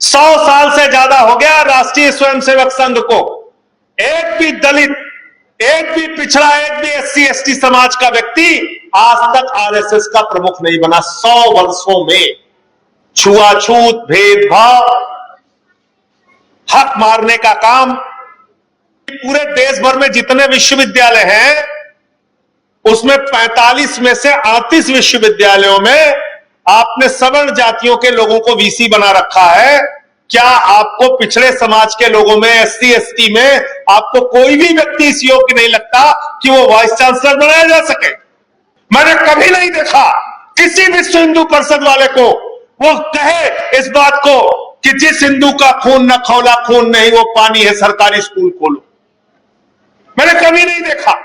100 साल से ज्यादा हो गया राष्ट्रीय स्वयंसेवक संघ को। एक भी दलित, एक भी पिछड़ा, एक भी एससी एसटी समाज का व्यक्ति आज तक आरएसएस का प्रमुख नहीं बना। 100 वर्षों में छुआछूत, भेदभाव, हक मारने का काम। पूरे देश भर में जितने विश्वविद्यालय हैं उसमें 45 में से 38 विश्वविद्यालयों में आपने सवर्ण जातियों के लोगों को वीसी बना रखा है। क्या आपको पिछड़े समाज के लोगों में, एससी एसटी में आपको कोई भी व्यक्ति इस योग्य नहीं लगता कि वो वाइस चांसलर बनाया जा सके? मैंने कभी नहीं देखा किसी विश्व हिंदू परिषद वाले को वो कहे इस बात को कि जिस हिंदू का खून न खौला खून नहीं वो पानी है, सरकारी स्कूल खोलो। मैंने कभी नहीं देखा।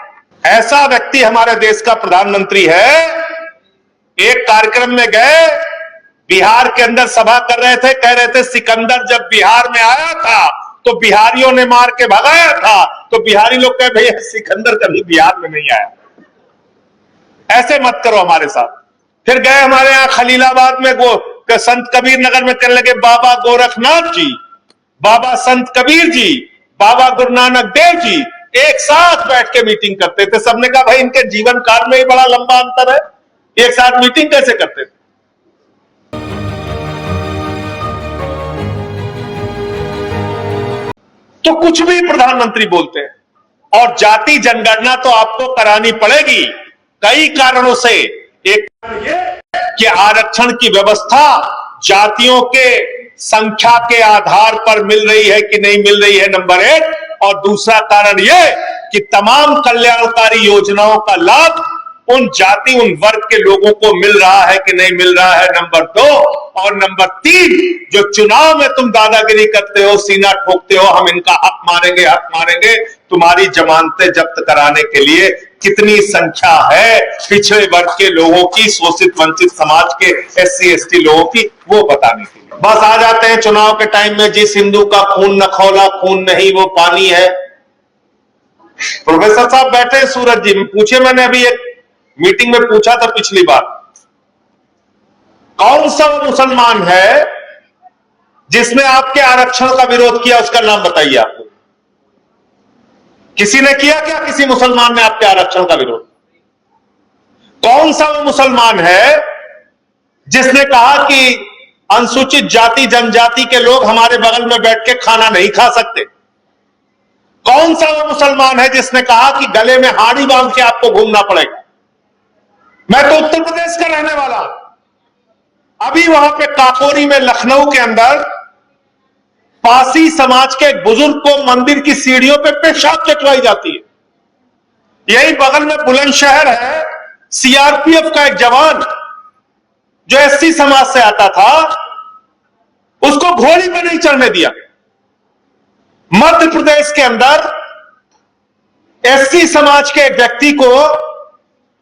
ऐसा व्यक्ति हमारे देश का प्रधानमंत्री है। एक कार्यक्रम में गए, बिहार के अंदर सभा कर रहे थे, कह रहे थे सिकंदर जब बिहार में आया था तो बिहारियों ने मार के भगाया था। तो बिहारी लोग कहे भैया सिकंदर कभी बिहार में नहीं आया, ऐसे मत करो हमारे साथ। फिर गए हमारे यहां खलीलाबाद में संत कबीर नगर में कहने लगे बाबा गोरखनाथ जी, बाबा संत कबीर जी, बाबा गुरु नानक देव जी एक साथ बैठ के मीटिंग करते थे। सबने कहा भाई इनके जीवन काल में ही बड़ा लंबा अंतर है, एक साथ मीटिंग कैसे करते थे? तो कुछ भी प्रधानमंत्री बोलते हैं। और जाति जनगणना तो आपको करानी पड़ेगी कई कारणों से। एक ये कि आरक्षण की व्यवस्था जातियों के संख्या के आधार पर मिल रही है कि नहीं मिल रही है, नंबर 1। और दूसरा कारण यह कि तमाम कल्याणकारी योजनाओं का लाभ उन जाति, उन वर्ग के लोगों को मिल रहा है कि नहीं मिल रहा है, नंबर 2। और नंबर 3, जो चुनाव में तुम दादागिरी करते हो, सीना ठोकते हो, हम इनका हक मारेंगे, हक मारेंगे, तुम्हारी जमानतें जब्त कराने के लिए कितनी संख्या है पिछड़े वर्ग के लोगों की, शोषित वंचित समाज के, एससी एसटी लोगों की, वो बताने के लिए। बस आ जाते हैं चुनाव के टाइम में, जिस हिंदू का खून न खौला खून नहीं वो पानी है। प्रोफेसर साहब बैठे हैं सूरज जी, पूछे, मैंने अभी एक मीटिंग में पूछा था पिछली बार, कौन सा मुसलमान है जिसने आपके आरक्षण का विरोध किया, उसका नाम बताइए आपको। किसी ने किया क्या? किसी मुसलमान ने आपके आरक्षण का विरोध? कौन सा वो मुसलमान है जिसने कहा कि अनुसूचित जाति जनजाति के लोग हमारे बगल में बैठ के खाना नहीं खा सकते? कौन सा वो मुसलमान है जिसने कहा कि गले में हाड़ी बांध के आपको घूमना पड़ेगा? मैं तो उत्तर प्रदेश का रहने वाला हूं। अभी वहां पे काकोरी में, लखनऊ के अंदर पासी समाज के एक बुजुर्ग को मंदिर की सीढ़ियों पे पेशाब चटवाई जाती है। यही बगल में बुलंदशहर है, सीआरपीएफ का एक जवान जो एससी समाज से आता था, उसको घोड़ी पे नहीं चढ़ने दिया। मध्य प्रदेश के अंदर एससी समाज के एक व्यक्ति को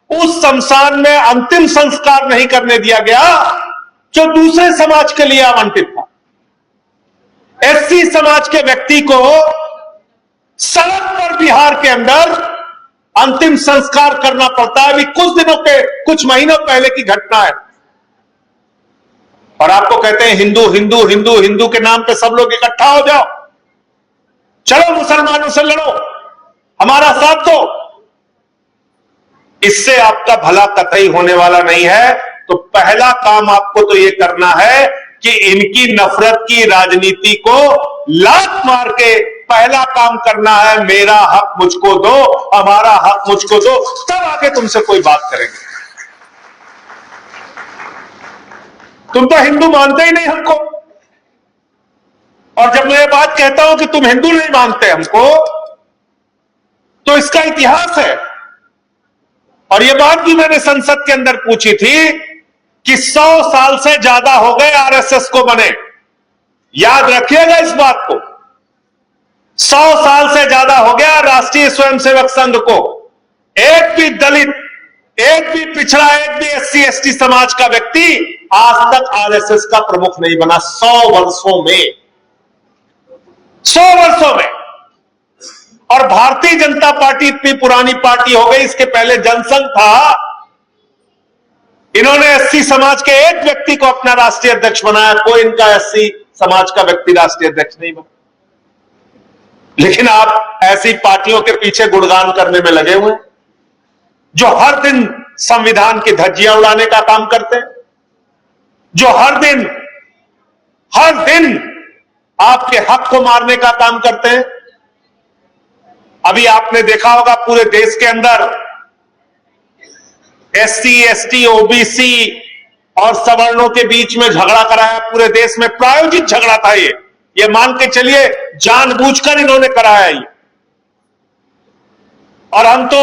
उस शमशान में अंतिम संस्कार नहीं करने दिया गया जो दूसरे समाज के लिए आवंटित था। एससी समाज के व्यक्ति को सड़क पर बिहार के अंदर अंतिम संस्कार करना पड़ता है। अभी कुछ महीनों पहले की घटना है। और आपको कहते हैं हिंदू हिंदू हिंदू हिंदू के नाम पे सब लोग इकट्ठा हो जाओ, चलो मुसलमानों से लड़ो, हमारा साथ दो। इससे आपका भला कतई होने वाला नहीं है। तो पहला काम आपको तो यह करना है कि इनकी नफरत की राजनीति को लात मार के पहला काम करना है, मेरा हक मुझको दो, हमारा हक मुझको दो, तब आके तुमसे कोई बात करेंगे। तुम तो हिंदू मानते ही नहीं हमको। और जब मैं ये बात कहता हूं कि तुम हिंदू नहीं मानते हमको, तो इसका इतिहास है। और ये बात भी मैंने संसद के अंदर पूछी थी कि 100 साल से ज्यादा हो गए आरएसएस को बने। याद रखिएगा इस बात को, 100 साल से ज्यादा हो गया राष्ट्रीय स्वयंसेवक संघ को। एक भी दलित, एक भी पिछड़ा, एक भी एससी एसटी समाज का व्यक्ति आज तक आरएसएस का प्रमुख नहीं बना। 100 वर्षों में, 100 वर्षों में। और भारतीय जनता पार्टी इतनी पुरानी पार्टी हो गई, इसके पहले जनसंघ था, इन्होंने एससी समाज के एक व्यक्ति को अपना राष्ट्रीय अध्यक्ष बनाया। कोई इनका एससी समाज का व्यक्ति राष्ट्रीय अध्यक्ष नहीं बना। लेकिन आप ऐसी पार्टियों के पीछे गुणगान करने में लगे हुए हैं जो हर दिन संविधान की धज्जियां उड़ाने का काम करते हैं, जो हर दिन आपके हक को मारने का काम करते हैं। अभी आपने देखा होगा पूरे देश के अंदर एससी, एसटी, ओबीसी और सवर्णों के बीच में झगड़ा कराया। पूरे देश में प्रायोजित झगड़ा था ये मान के चलिए जानबूझकर इन्होंने कराया ये। और हम तो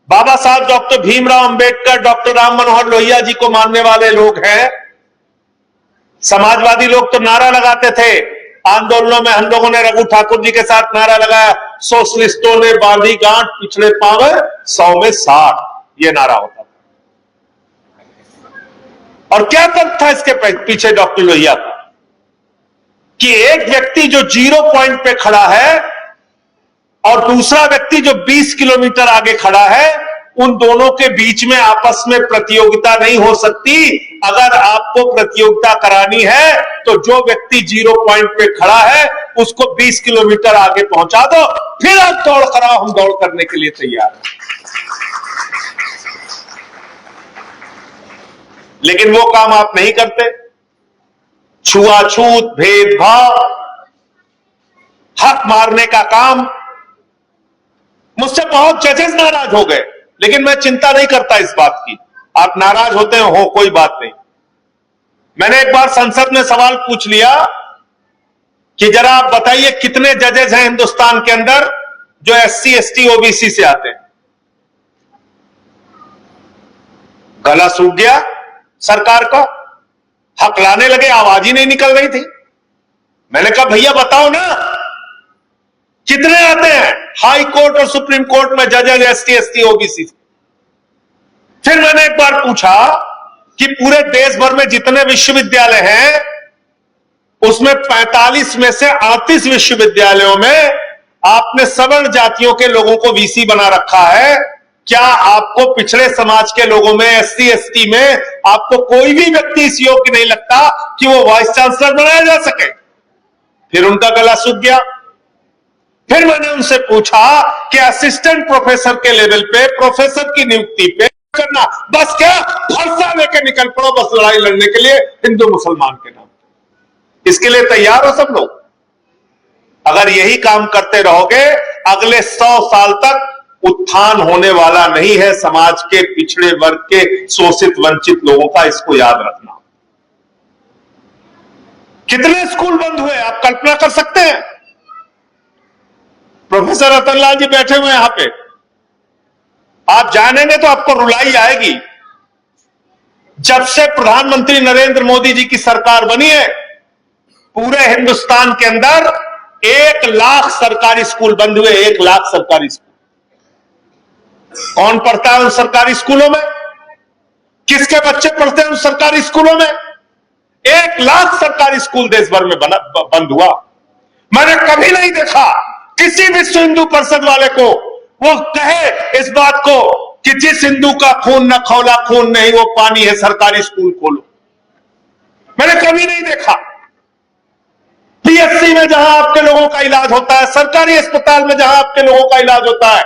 बाबा साहब डॉक्टर भीमराव अंबेडकर, डॉक्टर राम मनोहर लोहिया जी को मानने वाले लोग हैं। समाजवादी लोग तो नारा लगाते थे आंदोलनों में। हम लोगों ने रघु ठाकुर जी के साथ नारा लगाया, सोशलिस्टों ने बांधी गांठ पिछड़े पावे 100 में 60, ये नारा होता था। और क्या तर्क था इसके पीछे डॉक्टर लोहिया का कि एक व्यक्ति जो 0 पॉइंट पे खड़ा है और दूसरा व्यक्ति जो 20 किलोमीटर आगे खड़ा है, उन दोनों के बीच में आपस में प्रतियोगिता नहीं हो सकती। अगर आपको प्रतियोगिता करानी है तो जो व्यक्ति 0 पॉइंट पे खड़ा है उसको 20 किलोमीटर आगे पहुंचा दो, फिर आप दौड़ कराओ, हम दौड़ करने के लिए तैयार हैं। लेकिन वो काम आप नहीं करते। छुआछूत, भेदभाव, हक मारने का काम। मुझसे बहुत जजेस नाराज हो गए, लेकिन मैं चिंता नहीं करता इस बात की। आप नाराज होते हो, कोई बात नहीं। मैंने एक बार संसद में सवाल पूछ लिया कि जरा आप बताइए कितने जजेस हैं हिंदुस्तान के अंदर जो एससी, एसटी, ओबीसी से आते हैं। गला सूख गया सरकार का, हकलाने लगे, आवाज ही नहीं निकल रही थी। मैंने कहा भैया बताओ ना कितने आते हैं हाई कोर्ट और सुप्रीम कोर्ट में जजेस एसटी, एसटी, ओबीसी। फिर मैंने एक बार पूछा कि पूरे देश भर में जितने विश्वविद्यालय हैं उसमें 45 में से 38 विश्वविद्यालयों में आपने सवर्ण जातियों के लोगों को वीसी बना रखा है। क्या आपको पिछड़े समाज के लोगों में, एससी, एसटी में आपको कोई भी व्यक्ति इस योग्य नहीं लगता कि वो वाइस चांसलर बनाया जा सके? फिर उनका गला सूख गया। फिर मैंने उनसे पूछा कि असिस्टेंट प्रोफेसर के लेवल पे, प्रोफेसर की नियुक्ति पे करना, बस क्या फरसा लेके निकल पड़ो बस लड़ाई लड़ने के लिए हिंदू मुसलमान के नाम। इसके लिए तैयार हो सब लोग? अगर यही काम करते रहोगे अगले 100 साल तक उत्थान होने वाला नहीं है समाज के पिछड़े वर्ग के, शोषित वंचित लोगों का। इसको याद रखना। कितने स्कूल बंद हुए आप कल्पना कर सकते हैं? प्रोफेसर रतनलाल जी बैठे हुए यहां पे, आप जानेंगे तो आपको रुलाई आएगी। जब से प्रधानमंत्री नरेंद्र मोदी जी की सरकार बनी है, पूरे हिंदुस्तान के अंदर 1 लाख सरकारी स्कूल बंद हुए। 1 लाख सरकारी स्कूल। कौन पढ़ता है उन सरकारी स्कूलों में? किसके बच्चे पढ़ते हैं उन सरकारी स्कूलों में? 1 लाख सरकारी स्कूल देश भर में बंद हुआ। मैंने कभी नहीं देखा किसी विश्व हिंदू परिषद वाले को वो कहे इस बात को कि जिस हिंदू का खून न खौला खून नहीं वो पानी है, सरकारी स्कूल खोलो। मैंने कभी नहीं देखा। पीएचसी में जहां आपके लोगों का इलाज होता है, सरकारी अस्पताल में जहां आपके लोगों का इलाज होता है,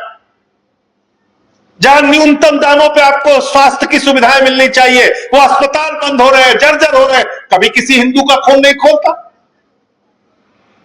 जहां न्यूनतम दामों पे आपको स्वास्थ्य की सुविधाएं मिलनी चाहिए, वो अस्पताल बंद हो रहे हैं, जर्जर हो रहे हैं। कभी किसी हिंदू का खून नहीं खोलता।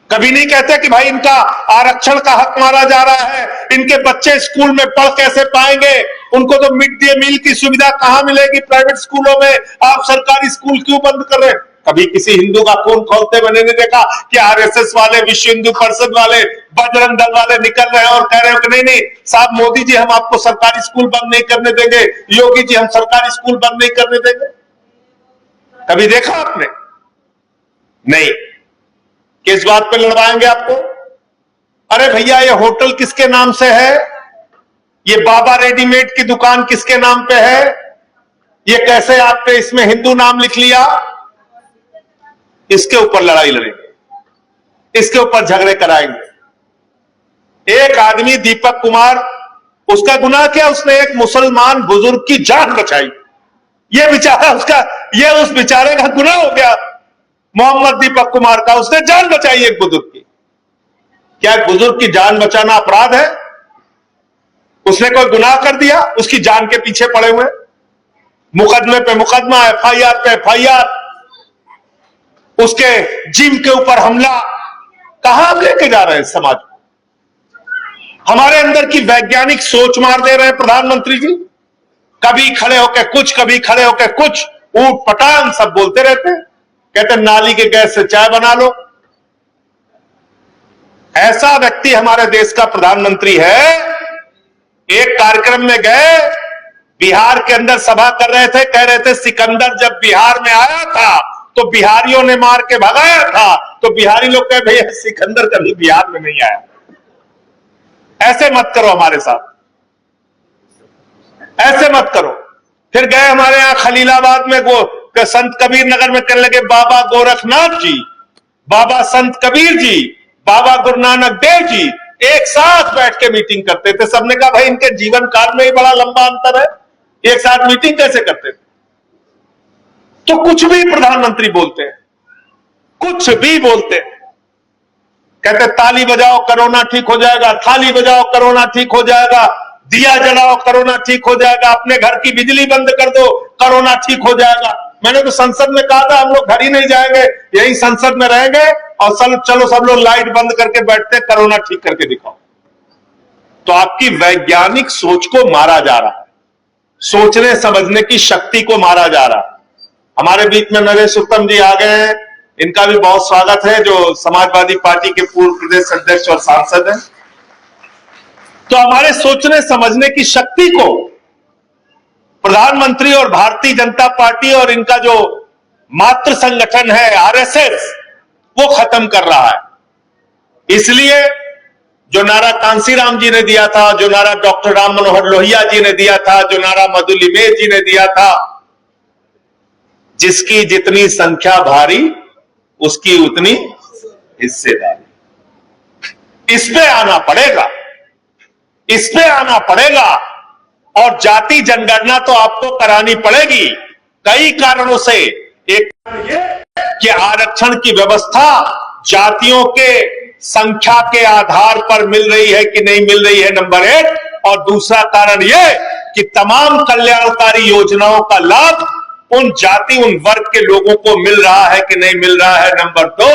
कभी नहीं कहते कि भाई इनका आरक्षण का हक मारा जा रहा है, इनके बच्चे स्कूल में पढ़ कैसे पाएंगे, उनको तो मिड डे मील की सुविधा कहां मिलेगी प्राइवेट स्कूलों में, आप सरकारी स्कूल क्यों बंद कर रहे हैं? कभी किसी हिंदू का खून खोलते मैंने नहीं देखा कि आरएसएस वाले, विश्व हिंदू परिषद वाले, बजरंग दल वाले निकल रहे हैं और कह रहे हो कि नहीं नहीं साहब मोदी जी हम आपको सरकारी स्कूल बंद नहीं करने देंगे, योगी जी हम सरकारी स्कूल बंद नहीं करने देंगे। कभी देखा आपने? नहीं। किस बात पे लड़वाएंगे आपको? अरे भैया ये होटल किसके नाम से है, ये बाबा रेडीमेड की दुकान किसके नाम पे है, ये कैसे आपने इसमें हिंदू नाम लिख लिया? इसके ऊपर लड़ाई लड़ेंगे, इसके ऊपर झगड़े कराएंगे। एक आदमी दीपक कुमार, उसका गुनाह क्या? उसने एक मुसलमान बुजुर्ग की जान बचाई। ये बेचारा उसका, ये उस बेचारे का गुनाह हो गया। मोहम्मद दीपक कुमार का, उसने जान बचाई एक बुजुर्ग की। क्या एक बुजुर्ग की जान बचाना अपराध है? उसने कोई गुनाह कर दिया? उसकी जान के पीछे पड़े हुए मुकदमे पे मुकदमा, एफआईआर पे एफआईआर, उसके जिम के ऊपर हमला। कहां आप लेके जा रहे हैं समाज को? हमारे अंदर की वैज्ञानिक सोच मार दे रहे हैं प्रधानमंत्री जी। कभी खड़े होकर कुछ, कभी खड़े होकर कुछ, ऊट पटांग सब बोलते रहते हैं। कहते नाली के गैस से चाय बना लो। ऐसा व्यक्ति हमारे देश का प्रधानमंत्री है। एक कार्यक्रम में गए, बिहार के अंदर सभा कर रहे थे, कह रहे थे सिकंदर जब बिहार में आया था तो बिहारियों ने मार के भगाया था। तो बिहारी लोग कहे भैया सिकंदर कभी बिहार में नहीं आया। ऐसे मत करो हमारे साथ, ऐसे मत करो। फिर गए हमारे यहां खलीलाबाद में संत कबीर नगर में कहने लगे बाबा गोरखनाथ जी, बाबा संत कबीर जी, बाबा गुरु नानक देव जी एक साथ बैठ के मीटिंग करते थे। सबने कहा भाई इनके जीवन काल में ही बड़ा लंबा अंतर है, एक साथ मीटिंग कैसे करते थे? तो कुछ भी प्रधानमंत्री बोलते हैं, कुछ भी बोलते हैं। कहते ताली बजाओ कोरोना ठीक हो जाएगा, थाली बजाओ कोरोना ठीक हो जाएगा, दिया जलाओ कोरोना ठीक हो जाएगा, अपने घर की बिजली बंद कर दो कोरोना ठीक हो जाएगा। मैंने तो संसद में कहा था हम लोग घर ही नहीं जाएंगे, यही संसद में रहेंगे और चलो सब लोग लाइट बंद करके बैठते कोरोना ठीक करके दिखाओ। तो आपकी वैज्ञानिक सोच को मारा जा रहा है, सोचने समझने की शक्ति को मारा जा रहा है। हमारे बीच में नरेश उत्तम जी आ गए हैं, इनका भी बहुत स्वागत है, जो समाजवादी पार्टी के पूर्व प्रदेश अध्यक्ष और सांसद हैं। तो हमारे सोचने समझने की शक्ति को प्रधानमंत्री और भारतीय जनता पार्टी और इनका जो मातृ संगठन है आरएसएस, वो खत्म कर रहा है। इसलिए जो नारा कांसीराम जी ने दिया था, जो नारा डॉक्टर राम मनोहर लोहिया जी ने दिया था, जो नारा मधुलिमेल जी ने दिया था, जिसकी जितनी संख्या भारी उसकी उतनी हिस्सेदारी। इस पे आना पड़ेगा, इस पे आना पड़ेगा। और जाति जनगणना तो आपको करानी पड़ेगी कई कारणों से। एक ये कि आरक्षण की व्यवस्था जातियों के संख्या के आधार पर मिल रही है कि नहीं मिल रही है, नंबर 1। और दूसरा कारण यह कि तमाम कल्याणकारी योजनाओं का लाभ उन जाति उन वर्ग के लोगों को मिल रहा है कि नहीं मिल रहा है, नंबर 2।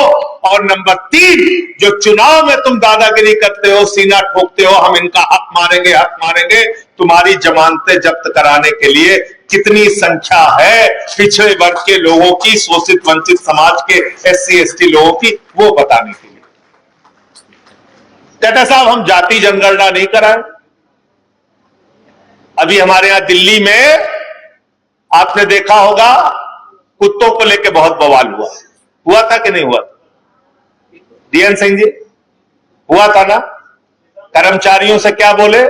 और नंबर 3, जो चुनाव में तुम दादागिरी करते हो, सीना ठोकते हो, हम इनका हक मारेंगे, तुम्हारी जमानतें जब्त कराने के लिए कितनी संख्या है पिछड़े वर्ग के लोगों की, शोषित वंचित समाज के SC ST लोगों की, वो बताने के लिए। कहते साहब हम जाति जनगणना नहीं कराएं। अभी हमारे यहां दिल्ली में आपने देखा होगा कुत्तों को लेकर बहुत बवाल हुआ था कि नहीं हुआ? DN सिंह जी, हुआ था ना? कर्मचारियों से क्या बोले?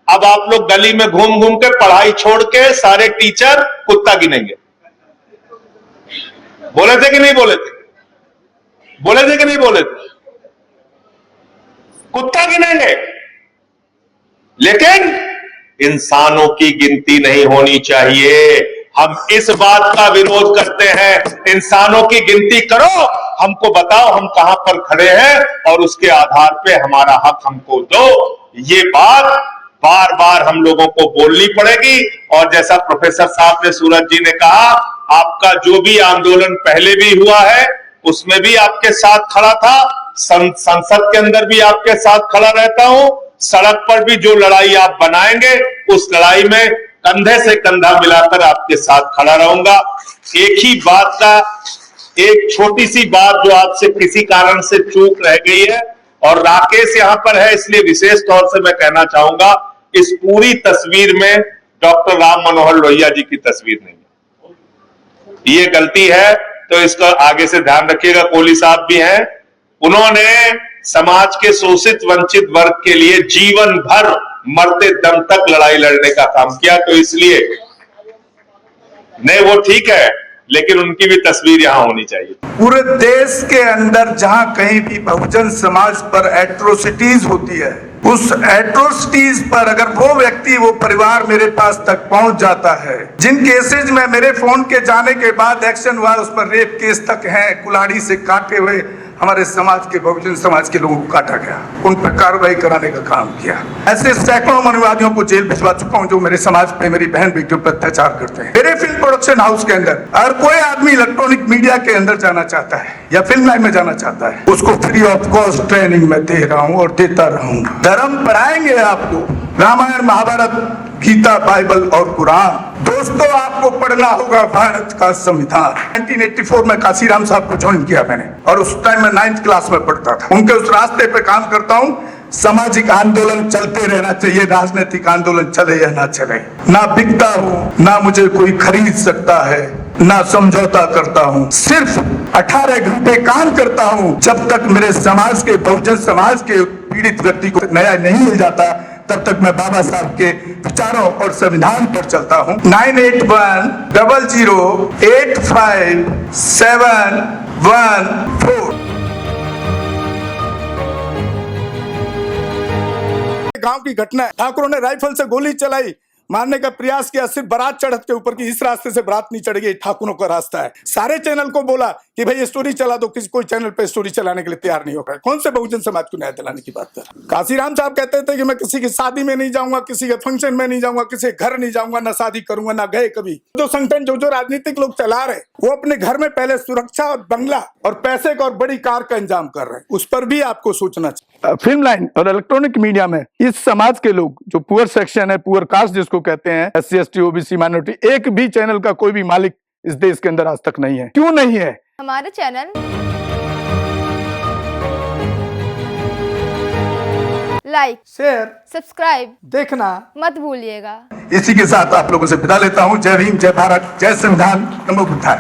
अब आप लोग गली में घूम घूम के पढ़ाई छोड़ के सारे टीचर कुत्ता गिनेंगे। बोले थे कि नहीं बोले थे? बोले थे कि नहीं बोले थे? कुत्ता गिनेंगे। लेकिन इंसानों की गिनती नहीं होनी चाहिए। हम इस बात का विरोध करते हैं, इंसानों की गिनती करो, हमको बताओ हम कहां पर खड़े हैं और उसके आधार पे हमारा हक हमको दो। ये बात बार बार हम लोगों को बोलनी पड़ेगी। और जैसा प्रोफेसर साहब ने, सूरज जी ने कहा, आपका जो भी आंदोलन पहले भी हुआ है उसमें भी आपके साथ खड़ा था, संसद के अंदर भी आपके साथ खड़ा रहता हूं, सड़क पर भी जो लड़ाई आप बनाएंगे उस लड़ाई में कंधे से कंधा मिलाकर आपके साथ खड़ा रहूंगा। एक ही बात का, एक छोटी सी बात जो आपसे किसी कारण से चूक रह गई है, और राकेश यहां पर है इसलिए विशेष तौर से मैं कहना चाहूंगा, इस पूरी तस्वीर में डॉक्टर राम मनोहर लोहिया जी की तस्वीर नहीं है। ये गलती है तो इसका आगे से ध्यान रखिएगा। कोहली साहब भी हैं, उन्होंने समाज के शोषित वंचित वर्ग के लिए जीवन भर मरते दम तक लड़ाई लड़ने का काम किया। तो इसलिए नहीं, वो ठीक है, लेकिन उनकी भी तस्वीर यहां होनी चाहिए। पूरे देश के अंदर जहां कहीं भी बहुजन समाज पर एट्रोसिटीज होती है, उस एट्रोसिटीज पर अगर वो व्यक्ति, वो परिवार मेरे पास तक पहुंच जाता है, जिन केसेज में मेरे फोन के जाने के बाद एक्शन हुआ, उस पर रेप केस तक है, कुल्हाड़ी से काटे हुए हमारे समाज के, बहुजन समाज के लोगों को काटा गया, उन पर कार्रवाई कराने का काम किया। ऐसे सैकड़ों मनुवादियों को जेल भिजवा चुका हूं जो मेरे समाज पे, मेरी बहन बेटियों पर अत्याचार करते हैं। मेरे फिल्म प्रोडक्शन हाउस के अंदर अगर कोई आदमी इलेक्ट्रॉनिक मीडिया के अंदर जाना चाहता है या फिल्म लाइन में जाना चाहता है, उसको फ्री ऑफ कॉस्ट ट्रेनिंग में दे रहा हूं और देता रहूंगा। धर्म पढ़ाएंगे आपको, रामायण, महाभारत, गीता, बाइबल और कुरान। दोस्तों, आपको पढ़ना होगा भारत का संविधान। 1984 में काशीराम साहब को ज्वाइन किया मैंने, और उस टाइम मैं 9th क्लास में पढ़ता था। उनके उस रास्ते पे काम करता हूँ। सामाजिक आंदोलन चलते रहना चाहिए, राजनीतिक आंदोलन चले या ना चले। ना बिकता हूँ, ना मुझे कोई खरीद सकता है, ना समझौता करता हूँ। सिर्फ 18 घंटे काम करता हूँ। जब तक मेरे समाज के, बहुजन समाज के पीड़ित व्यक्ति को न्याय नहीं मिल जाता, तब तक मैं बाबा साहब के विचारों और संविधान पर चलता हूँ। 9810085714। गांव की घटना है, ठाकुरों ने राइफल से गोली चलाई, मारने का प्रयास किया, सिर्फ बारात चढ़त के ऊपर की, इस रास्ते से बारात नहीं चढ़ेगी, ठाकुरों का रास्ता है। सारे चैनल को बोला कि भाई स्टोरी चला दो, किसी कोई चैनल पे स्टोरी चलाने के लिए तैयार नहीं होगा। कौन से बहुजन समाज को न्याय दिलाने की बात कर? काशीराम साहब कहते थे कि मैं किसी की शादी में नहीं जाऊंगा, किसी के फंक्शन में नहीं जाऊंगा, किसी घर नहीं जाऊंगा, ना शादी करूंगा, ना गए कभी। जो संगठन, जो राजनीतिक लोग चला रहे, वो अपने घर में पहले सुरक्षा और बंगला और पैसे का और बड़ी कार का इंतजाम कर रहे हैं। उस पर भी आपको सोचना चाहिए। फिल्म लाइन और इलेक्ट्रॉनिक मीडिया में इस समाज के लोग, जो पुअर सेक्शन है, पुअर कास्ट जिसको कहते हैं, SC ST OBC माइनॉरिटी, एक भी चैनल का कोई भी मालिक इस देश के अंदर आज तक नहीं है। क्यों नहीं है? हमारा चैनल लाइक, शेयर, सब्सक्राइब देखना मत भूलिएगा। इसी के साथ आप लोगों से विदा लेता हूं। जय भीम, जय भारत, जय संविधान, नमो बुद्धाय।